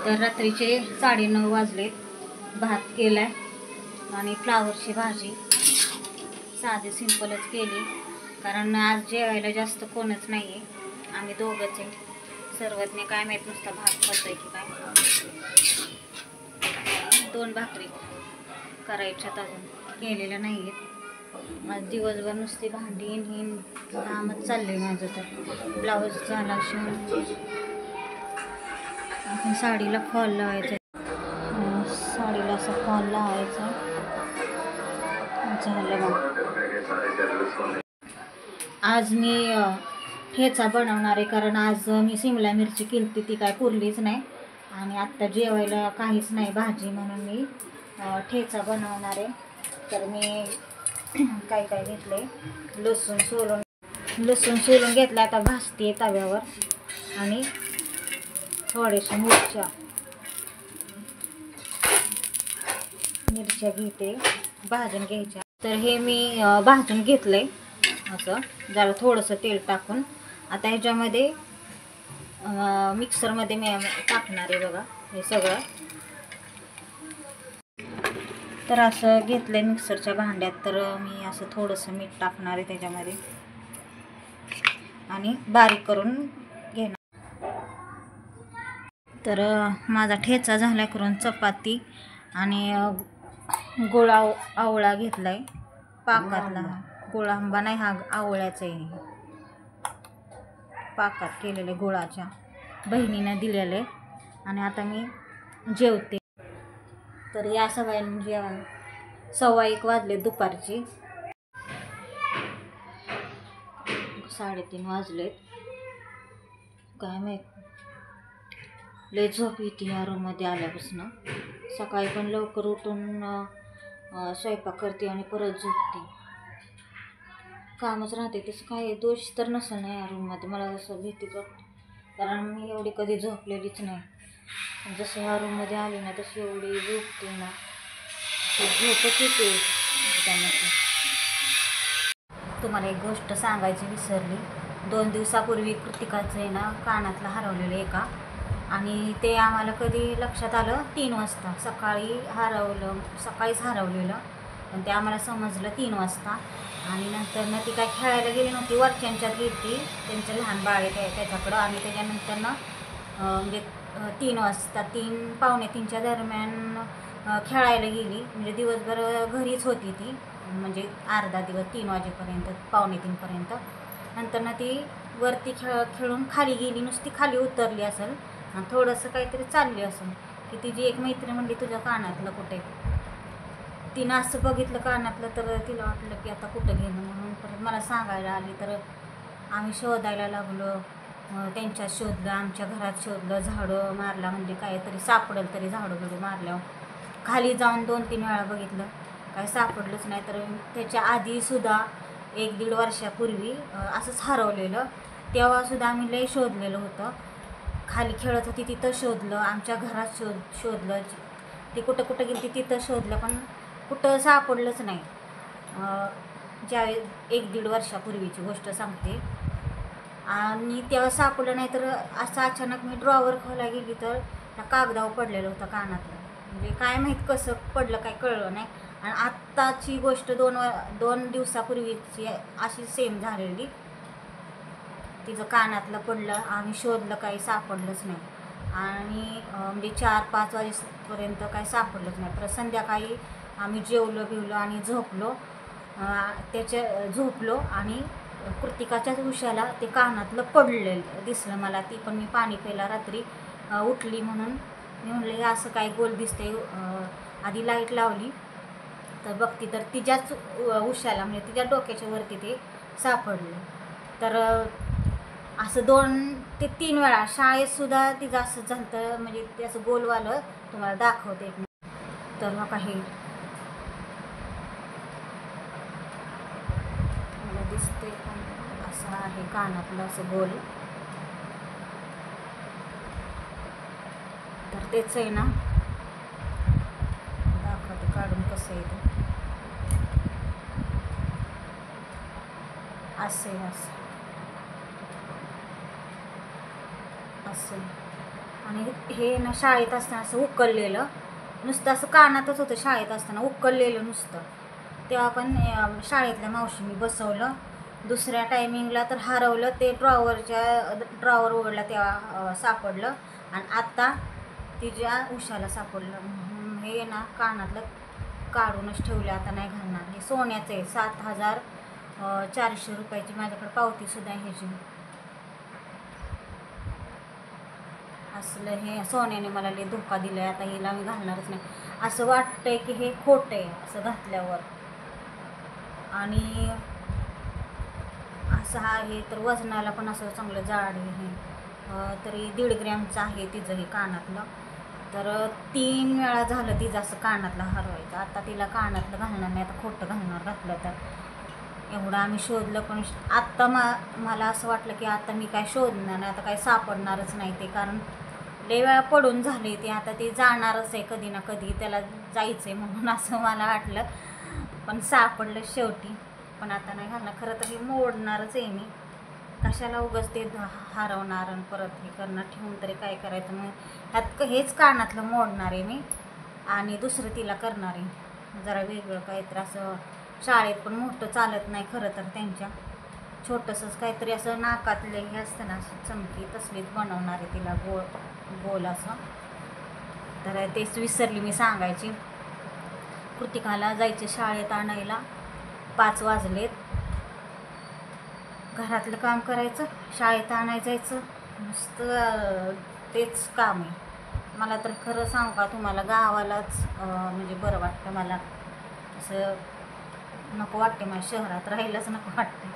तर रात्रीचे 9:30 वाजले. भात केलाय आणि फ्लावरची भाजी साधी सिंपलच केली, कारण आज जेवायला जास्त कोणच नाही आहे, आम्ही दोघंच आहे. सर्वज्ञ काय माहीत नुसता भात खातोय की काय. 2 भाकरी करायच्यात, अजून केलेल्या नाही आहेत. आज दिवसभर नुसती भांडी हिन कामच चाललंय माझं. तर ब्लाऊज झाला शिवून, आपण साडीला फॉल लावायचा, साडीला असा फॉल लावायचा झालं. मग आज मी ठेचा बनवणार आहे, कारण आज मी शिमला मिरची केली ती काय पुरलीच नाही आणि आत्ता जेवायला काहीच नाही भाजी, म्हणून मी ठेचा बनवणार आहे. तर मी काय काय घेतले, लसूण सोलून घेतलं, आता भाजते तव्यावर आणि थोड्याशा मिरच्या घेते, भाजून घ्यायच्या. तर हे मी भाजून घेतलंय असं जरा थोडंसं तेल टाकून. आता ह्याच्यामध्ये मिक्सरमध्ये मी टाकणार आहे बघा हे सगळं. तर असं घेतलंय मिक्सरच्या भांड्यात. तर मी असं थोडंसं मीठ टाकणार आहे त्याच्यामध्ये आणि बारीक करून घेणार. तर माझा ठेचा झाला करून चपाती आणि गोळ आवळा घेतलाय पाकातला. गोळ आंबा नाही, हा आवळ्याचा आहे, पाकात केलेले गुळाच्या, बहिणीनं दिलेले. आणि आता मी जेवते. तर या सगळ्यांनी जेवण 1:15 वाजले दुपारचे, 3:30 वाजलेत. काय माहीत लय झोप येते या रूममध्ये आल्यापासून. सकाळी पण लवकर उठून स्वयंपाक करते आणि परत झोपते, कामच राहते. तसं काय दोष तर नसेल ना या रूममध्ये, मला जसं भीतीच वाटते, कारण मी एवढी कधी झोपलेलीच नाही. जसं ह्या रूममध्ये आली ना तशी एवढी झोपते ना, झोपच येते त्यामध्ये. तुम्हाला एक गोष्ट सांगायची विसरली. 2 दिवसापूर्वी कृतिकाचं आहे ना कानातलं हरवलेलं एका, आणि ते आम्हाला कधी लक्षात आलं 3 वाजता. सकाळीच हरवलेलं, पण ते आम्हाला समजलं 3 वाजता. आणि नंतर ना ती काय खेळायला गेली नव्हती, वरच्यांच्यात गेली, त्यांचं लहान बाळ आहे त्याच्याकडं. आणि त्याच्यानंतर ना म्हणजे 3 वाजता 3-3:15च्या दरम्यान खेळायला गेली. म्हणजे दिवसभर घरीच होती ती, म्हणजे अर्धा दिवस 3 वाजेपर्यंत 2:45पर्यंत. नंतर ना ती वरती खेळून खाली गेली, नुसती खाली उतरली असेल आणि थोडंसं काहीतरी चालली असेल की तिची एक मैत्रीण म्हणली तुझ्या कानातलं कुठे. तिनं असं बघितलं कानातलं, तर तिला वाटलं की आता कुठं गेलं, म्हणून परत मला सांगायला आली. तर आम्ही शोधायला लागलो, त्यांच्यात शोधलं, आमच्या घरात शोधलं, झाडं मारला, म्हणजे काहीतरी सापडेल तरी झाडं बिडं मारल्यावर. खाली जाऊन 2-3 वेळा बघितलं, काही सापडलंच नाही. तर त्याच्या आधीसुद्धा 1-1.5 वर्षापूर्वी असंच हरवलेलं, तेव्हासुद्धा आम्ही लई शोधलेलं होतं. खाली खेळत होती तिथं शोधलं, आमच्या घरात शोधलं, ती कुठं गेली तिथं शोधलं, पण कुठं सापडलंच नाही. ज्यावेळेस 1-1.5 वर्षापूर्वीची गोष्ट सांगते. आणि तेव्हा सापडलं नाही, तर असं अचानक मी ड्रॉवर खोलायला गेली तर त्या कागदावर पडलेलं होतं कानातलं. म्हणजे काय माहीत कसं पडलं काय कळलं नाही. आणि आत्ताची गोष्ट 2 दिवसापूर्वीची अशी सेम झालेली. तिचं कानातलं पडलं, आम्ही शोधलं, काही सापडलंच नाही. आणि म्हणजे 4-5 वाजेपर्यंत काही सापडलंच नाही. परत संध्याकाळी आम्ही जेवलो आणि झोपलो. झोपलो आणि कृतिकाच्याच उशाला ते कानातलं पडलेलं दिसलं मला. ती पण मी पाणी प्यायला रात्री उठली, म्हणून मी म्हणलं हे असं काय गोल दिसते. आधी लाईट लावली तर बघती, तर तिच्याच उशाला म्हणजे तिच्या डोक्याच्या वरती ते सापडलं. तर असं 2 ते 3 वेळा शाळेतसुद्धा तिचं असं झालं, म्हणजे ते असं गोलवालं तुम्हाला दाखवते. तर मग काही मला दिसते असं आहे कानातलं असं गोल. तर तेच आहे ना, दाखवते काढून कसं आहे ते. असं आणि हे ना शाळेत असताना असं उकललेलं नुसतं असं कानातच होतं, शाळेत असताना उकललेलं नुसतं. तेव्हा पण शाळेतल्या मावशीने बसवलं. दुसऱ्या टायमिंगला तर हरवलं ते, ड्रॉवर उघडला तेव्हा सापडलं. आणि आत्ता तिच्या उशाला सापडलं. हे ना कानातलं काढूनच ठेवलं, आता नाही घालणार. हे सोन्याचं आहे, 7,400 रुपयाची माझ्याकडे पावतीसुद्धा आहे ह्याची. असलं हे सोन्याने मला लय धोका दिला आहे. आता हिला मी घालणारच नाही. असं वाटतंय की हे खोटं आहे असं घातल्यावर. आणि असं आहे तर वजनाला पण असं चांगलं जाड आहे हे. तरी 1.5 ग्रॅमचं आहे तिचं हे कानातलं. तर 3 वेळा झालं तिचं असं कानातलं हरवायचं. आता तिला कानातलं घालणार नाही, आता खोटं घालणार घातलं तर. एवढं आम्ही शोधलं पण आत्ता मला असं वाटलं की आता मी काय शोधणार नाही, आता काय सापडणारच नाही ते. कारण लय वेळा पडून झाले ते, आता ते जाणारच आहे कधी ना कधी, त्याला जायचं आहे म्हणून असं मला वाटलं. पण सापडलं शेवटी. पण आता नाही घालणार. खरं तर हे मोडणारच आहे मी. कशाला उगाच ते हरवणार आणि परत हे करणार, ठेवून तरी काय करायचं. मग ह्यात हेच कानातलं मोडणार आहे मी आणि दुसरं तिला करणार आहे जरा वेगळं काहीतरी. असं शाळेत पण मोठं चालत नाही खरं तर त्यांच्या, छोटंसंच काहीतरी असं नाकातले हे असतं ना असं चमकी, तसलीच बनवणार आहे तिला गोल असं. तर तेच विसरली मी सांगायची. कृतिकाला जायचे शाळेत आणायला, 5 वाजलेत. घरातलं काम करायचं, शाळेत आणायला जायचं, नुसतं तेच काम आहे. मला तर खरं सांगू का तुम्हाला, गावालाच म्हणजे बरं वाटतं मला. असं नको वाटते, मला शहरात राहायलाच नको वाटतं.